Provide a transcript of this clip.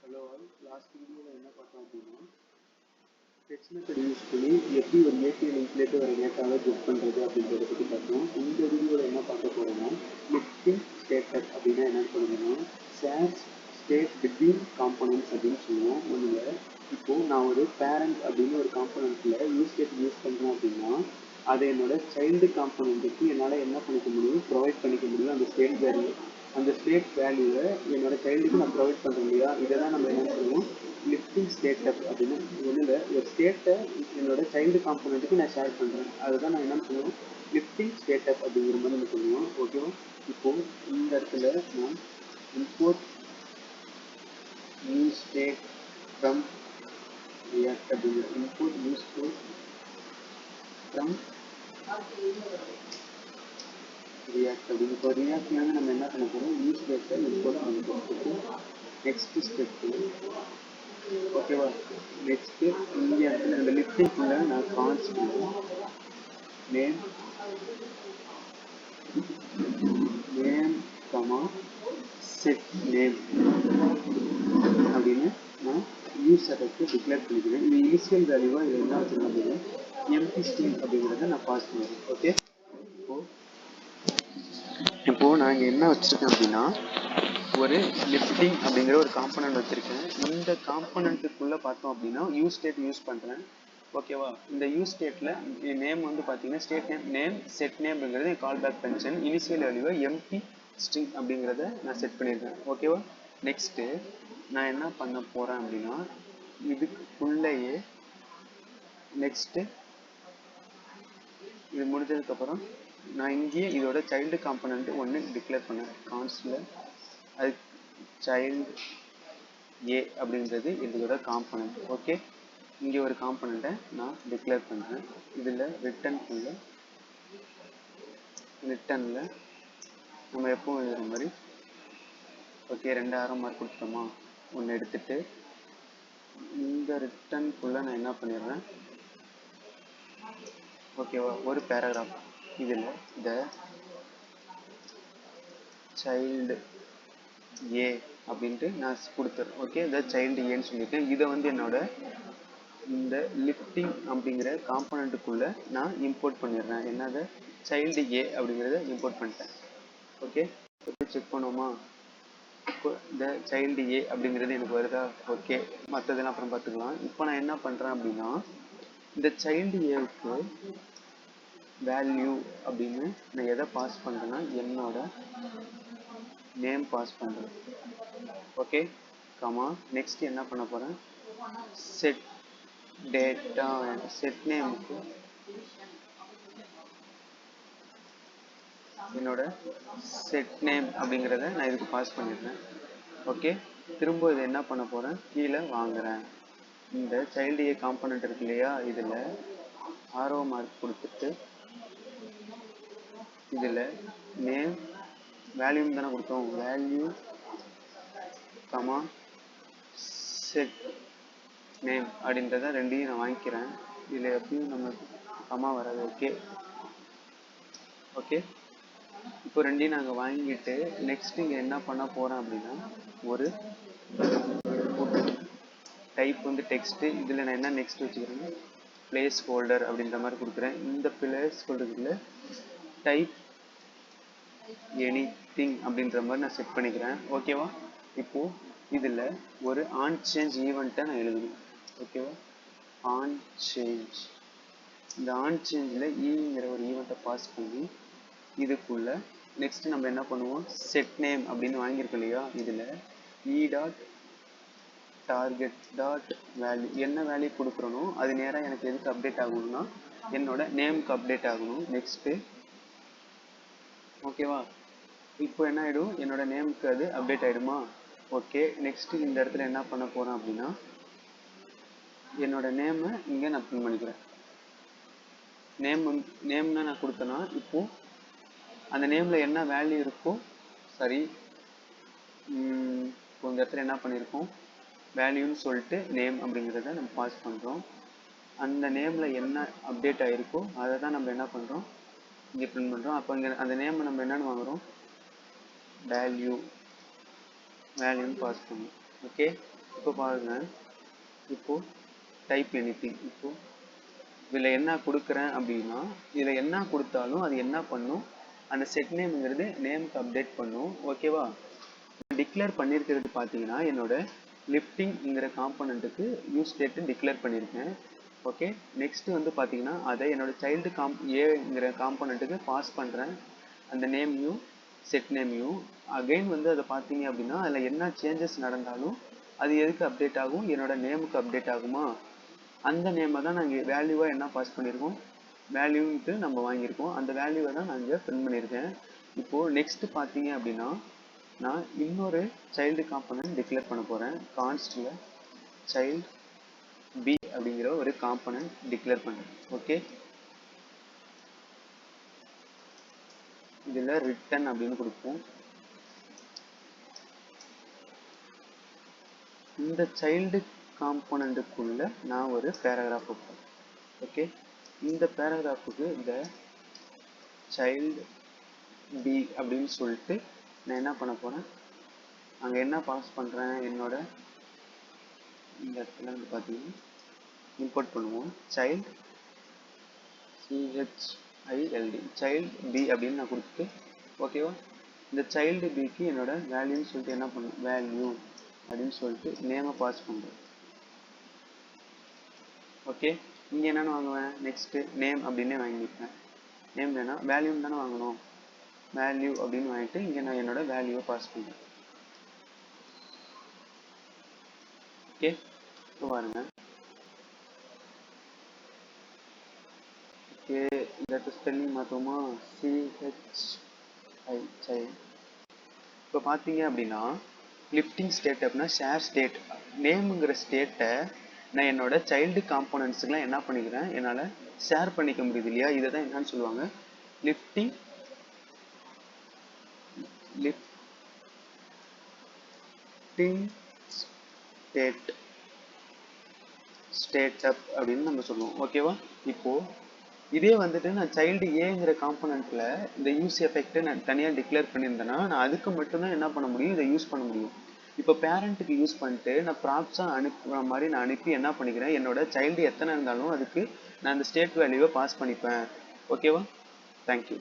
Hello all, last வீடியோவில் என்ன பார்த்தோம் அப்படின்னா டெக்ஸ்ட் மெத்தட் யூஸ் பண்ணி எப்படி ஒரு ஏபிஐ லிங்க்லேட்டு ஒரு டேட்டாவை கெட் பண்ணுறது அப்படின்றத பற்றி பார்த்தோம். இந்த வீடியோவில் என்ன பார்க்க போகிறோம்னா லிஃப்டிங் ஸ்டேட்டஸ் அப்படின்னா என்னன்னு சொல்லுங்கன்னா ஷேர்ஸ் ஸ்டேட் பிட்வீன் காம்பனன்ட்ஸ் அப்படின்னு சொல்லுவோம். ஒன்றில் இப்போது நான் ஒரு பேரண்ட் அப்படின்னு ஒரு காம்பனண்ட்டில் யூஸ் பண்ணுறேன் அப்படின்னா அதை என்னோட சைல்டு காம்பனண்ட்டுக்கு என்னால் என்ன பண்ணிக்க முடியும், ப்ரொவைட் பண்ணிக்க முடியும். அந்த ஸ்டேட் வேல்யூவை என்னோட சைல்டுக்கு நான் ப்ரொவைட் பண்ண முடியா, இதை தான் நம்ம என்ன சொல்லுவோம், லிஃப்டிங் ஸ்டேட்டஸ் அப்படின்னு. ஒன்றில் ஒரு ஸ்டேட்டை என்னோட சைல்டு காம்பனண்ட்டுக்கு நான் ஷேர் பண்ணுறேன், அதுதான் நான் என்ன சொல்லுவோம், லிஃப்டிங் ஸ்டேட்டஸ் அப்படிங்கிற மாதிரி நம்ம சொல்லுவோம். ஓகேவா? இப்போது இந்த இடத்துல நான் import new state from React அப்படிங்கிற import new state from React அப்படின்னு. இப்போ ரியாக்ட்லேருந்து நம்ம என்ன பண்ண போகிறோம், நியூ ஸ்டேட்டை இம்போர்ட் பண்ண போகிறோம். நெக்ஸ்ட் ஸ்டெப்பு ஓகேவா? நெக்ஸ்ட்டு இந்த இடத்துல இந்த லிஃப்டிங்குள்ள நான் constant name comma set name அப்படின்னு நான் யூசருக்கு டிக்ளேர் பண்ணிக்கிறேன். இது இனிஷியல் வேல்யூவாக இது என்ன வச்சுருக்கேன் அப்படின்னா எம்டி ஸ்ட்ரிங் அப்படிங்கிறத நான் பாஸ் பண்ணுவேன். ஓகே, இப்போது நான் இங்கே என்ன வச்சுருக்கேன் அப்படின்னா ஒரு லிஃப்டிங் அப்படிங்கிற ஒரு காம்பனண்ட் வச்சுருக்கேன். இந்த காம்பனண்ட்டுக்குள்ளே பார்த்தோம் அப்படின்னா ஸ்டேட் யூஸ் பண்ணுறேன். ஓகேவா? இந்த ஸ்டேட்டில் நேம் வந்து பார்த்தீங்கன்னா ஸ்டேட் நேம் செட் நேம்ங்கிறது கால் பேக் ஃபங்க்ஷன். இனிஷியல் வேல்யூவை எம்டி ஸ்ட்ரிங் அப்படிங்கிறத நான் செட் பண்ணியிருக்கேன். ஓகேவா? நெக்ஸ்ட்டு நான் என்ன பண்ண போகிறேன் அப்படின்னா இதுக்குள்ளேயே நெக்ஸ்ட்டு இது முடிஞ்சதுக்கப்புறம் நான் இங்கேயே இதோட சைல்டு காம்பனண்ட் ஒன்று டிக்ளேர் பண்ணேன். கான்ஸ்டில் அது சைல்டு ஏ அப்படின்றது இதோட காம்பனண்ட். ஓகே, இங்கே ஒரு காம்பனண்ட்டை நான் டிக்ளேர் பண்ணுறேன். இதில் ரிட்டர்னில் நம்ம எப்பவும் எழுதுகிற மாதிரி ஓகே 2 ஆரம் மார்க் கொடுத்துட்டோமா, ஒன்று எடுத்துகிட்டு இந்த ரிட்டர்னுக்குள்ளே நான் என்ன பண்ணிடுறேன், ஓகேவா, ஒரு பேராகிராஃப் இதில் த சைல்டு ஏ அப்படின்ட்டு நான் கொடுத்துறேன். ஓகே, த சைல்டு ஏன்னு சொல்லியிருக்கேன். இதை வந்து என்னோட இந்த லிஃப்டிங் அப்படிங்கிற காம்பனண்ட்டுக்குள்ளே நான் இம்போர்ட் பண்ணிடுறேன். என்னது, சைல்டு ஏ அப்படிங்கிறத இம்போர்ட் பண்ணிட்டேன். ஓகே, செக் பண்ணுவோமா, இந்த சைல்டு ஏ அப்படிங்கிறது எனக்கு வருதா? ஓகே, மற்றதெல்லாம் அப்புறம் பார்த்துக்கலாம். இப்போ நான் என்ன பண்ணுறேன் அப்படின்னா இந்த சைல்டு ஏவுக்கு வேல்யூ அப்படின்னு நான் எதை பாஸ் பண்ணுறேன்னா என்னோட நேம் பாஸ் பண்ணுறேன். ஓகே, கமா நெக்ஸ்ட் என்ன பண்ண போகிறேன், செட் டேட்டா செட் நேமுக்கு என்னோட செட் நேம் அப்படிங்கிறத நான் இதுக்கு பாஸ் பண்ணிடுறேன். ஓகே, திரும்ப இதை என்ன பண்ண போகிறேன், கீழே வாங்குறேன். இந்த சைல்டு ஏ காம்பனண்ட் இருக்கு இல்லையா, இதில் ஆரோ மார்க் கொடுத்துட்டு இதில் நேம் வேல்யூன்னு தானே கொடுத்தோம், வேல்யூ கமா செட் நேம் அப்படின்றத ரெண்டையும் நான் வாங்கிக்கிறேன். இதில் எப்படியும் நம்ம கமா வராது. ஓகே ஓகே, இப்போ ரெண்டையும் நாங்கள் வாங்கிட்டு நெக்ஸ்ட் இங்கே என்ன பண்ண போகிறோம் அப்படின்னா ஒரு டைப் வந்து டெக்ஸ்ட்டு. இதில் நான் என்ன நெக்ஸ்ட் வச்சுக்கிறேன்னா பிளேஸ் ஹோல்டர் அப்படின்ற மாதிரி கொடுக்குறேன். இந்த பிளேஸ் ஹோல்டரில் டைப் எனிதிங் அப்படின்ற மாதிரி நான் செட் பண்ணிக்கிறேன். ஓகேவா? இப்போது இதில் ஒரு ஆன் சேஞ்ச் ஈவெண்ட்டை நான் எழுதணும். ஓகேவா? ஆன் சேஞ்ச், இந்த ஆன் சேஞ்சில் ஈங்கிற ஒரு ஈவெண்ட்டை பாஸ் பண்ணி இதுக்குள்ள நெக்ஸ்ட் நம்ம என்ன பண்ணுவோம், செட் நேம் அப்படின்னு வாங்கியிருக்கோம் இல்லையா, இதில் இ டாட் டார்கெட் டாட் வேல்யூ என்ன வேல்யூ கொடுக்குறனோ அது நேராக எனக்கு எதுக்கு அப்டேட் ஆகணும்னா என்னோட நேமுக்கு அப்டேட் ஆகணும். நெக்ஸ்ட்டு ஓகேவா, இப்போ என்ன ஆகிடும், என்னோட நேமுக்கு அது அப்டேட் ஆகிடுமா. ஓகே, நெக்ஸ்ட்டு இந்த இடத்துல என்ன பண்ண போகிறேன் அப்படின்னா என்னோட நேமை இங்கே நான் பின் பண்ணிக்கிறேன். நேம்னா நான் கொடுத்தேன்னா இப்போது அந்த நேமில் என்ன வேல்யூ இருக்கோ, சரி இப்போ இந்த இடத்துல என்ன பண்ணியிருக்கோம், வேல்யூன்னு சொல்லிட்டு நேம் அப்படிங்கிறத நம்ம பாஸ் பண்ணுறோம். அந்த நேமில் என்ன அப்டேட் ஆகிருக்கோ அதை தான் நம்ம என்ன பண்ணுறோம், இங்கே பிரிண்ட் பண்ணுறோம். அப்போ இங்கே அந்த நேமை நம்ம என்னென்னு வாங்குகிறோம், வேல்யூன்னு பாஸ் பண்ணுறோம். ஓகே, இப்போ பாருங்க, இப்போ டைப் எனிதிங். இப்போ இதில் என்ன கொடுக்குறேன் அப்படின்னா, இதில் என்ன கொடுத்தாலும் அது என்ன பண்ணும், அந்த செட் நேம்ங்கிறது நேமுக்கு அப்டேட் பண்ணும். ஓகேவா? டிக்ளேர் பண்ணியிருக்கிறது பார்த்தீங்கன்னா என்னோட லிஃப்டிங்ங்கிற காம்பனண்ட்டுக்கு யூஸ் ஸ்டேட்டு டிக்ளேர் பண்ணியிருக்கேன். ஓகே, நெக்ஸ்ட் வந்து பார்த்தீங்கன்னா அதை என்னோட சைல்டு ஏங்கிற காம்பனண்ட்டுக்கு பாஸ் பண்ணுறேன், அந்த நேமையும் செட் நேமையும். அகைன் வந்து அதை பார்த்தீங்க அப்படின்னா அதில் என்ன சேஞ்சஸ் நடந்தாலும் அது எதுக்கு அப்டேட் ஆகும், என்னோட நேமுக்கு அப்டேட் ஆகுமா, அந்த நேமை தான் நாங்கள் வேல்யூவாக என்ன பாஸ் பண்ணியிருக்கோம், வேல்யூன்ட்டு நம்ம வாங்கியிருக்கோம், அந்த வேல்யூவை தான் நான் இங்கே பிரிண்ட் பண்ணியிருக்கேன். இப்போது நெக்ஸ்ட் பார்த்தீங்க அப்படின்னா நான் இன்னொரு சைல்டு காம்பனன்ட் டிக்ளேர் பண்ண போகிறேன். கான்ஸ்டில் சைல்டு பி அப்படிங்கிற ஒரு காம்பனன்ட் டிக்ளேர் பண்ணுறேன். ஓகே, இதில் ரிட்டன் அப்படின்னு கொடுப்போம். இந்த சைல்டு காம்பனண்ட்டுக்குள்ள நான் ஒரு பேராகிராஃப் வைப்பேன். ஓகே, இந்த பேராகிராஃபுக்கு இந்த சைல்டு பி அப்படின்னு சொல்லிட்டு நான் என்ன பண்ண போகிறேன், அங்கே என்ன பாஸ் பண்ணுறேன், என்னோட இந்த இடத்துல வந்து பார்த்தீங்கன்னா இம்போர்ட் பண்ணுவோம் சைல்டு சிஹெச்ஐஎல்டி சைல்டு பி அப்படின்னு நான் கொடுத்துட்டு, ஓகேவா, இந்த சைல்டு பிக்கு என்னோட வேல்யூன்னு சொல்லிட்டு என்ன பண்ணும், வேல்யூ அப்படின்னு சொல்லிட்டு நேமை பாஸ் பண்ணுறேன். ஓகே, இங்கே என்னென்னு வாங்குவேன், நெக்ஸ்ட்டு நேம் அப்படின்னே வாங்கிப்பேன். நேம் வேணால் வேல்யூன்னு தானே வாங்கணும், வேல்யூ அப்படின்னு வாங்கிட்டு இங்கே நான் என்னோட வேல்யூவை பாஸ் பண்ணுறேன். ஓகே, இப்போ பாருங்க. ஓகே, இந்த ஸ்பெல்லிங் மாற்றோமா, சிஹெச்ஐ சைல்டு. இப்போ பார்த்தீங்க அப்படின்னா லிஃப்டிங் ஸ்டேட் அப்படின்னா ஷேர் ஸ்டேட், நேமுங்கிற ஸ்டேட்டை நான் என்னோட சைல்டு காம்போனன்ட்ஸுக்கெலாம் என்ன பண்ணிக்கிறேன், என்னால் ஷேர் பண்ணிக்க முடியுது இல்லையா, இதை தான் என்னன்னு சொல்லுவாங்க, லிஃப்டிங் ஸ்டேட் ஸ்டேட்டப் அப்படின்னு நம்ம சொல்லுவோம். ஓகேவா, இப்போது இதே வந்துட்டு நான் சைல்டு ஏங்கிற காம்பனண்ட்டில் இந்த யூஸ் எஃபெக்ட்டை நான் தனியாக டிக்ளேர் பண்ணியிருந்தேன்னா நான் அதுக்கு மட்டும்தான் என்ன பண்ண முடியும், இதை யூஸ் பண்ண முடியும். இப்போ பேரண்ட்டுக்கு யூஸ் பண்ணிட்டு நான் ப்ராப்ஸாக அனுப்புகிற மாதிரி நான் அனுப்பி என்ன பண்ணிக்கிறேன், என்னோட சைல்டு எத்தனை இருந்தாலும் அதுக்கு நான் அந்த ஸ்டேட் வேல்யூவை பாஸ் பண்ணிப்பேன். ஓகேவா, தேங்க்யூ.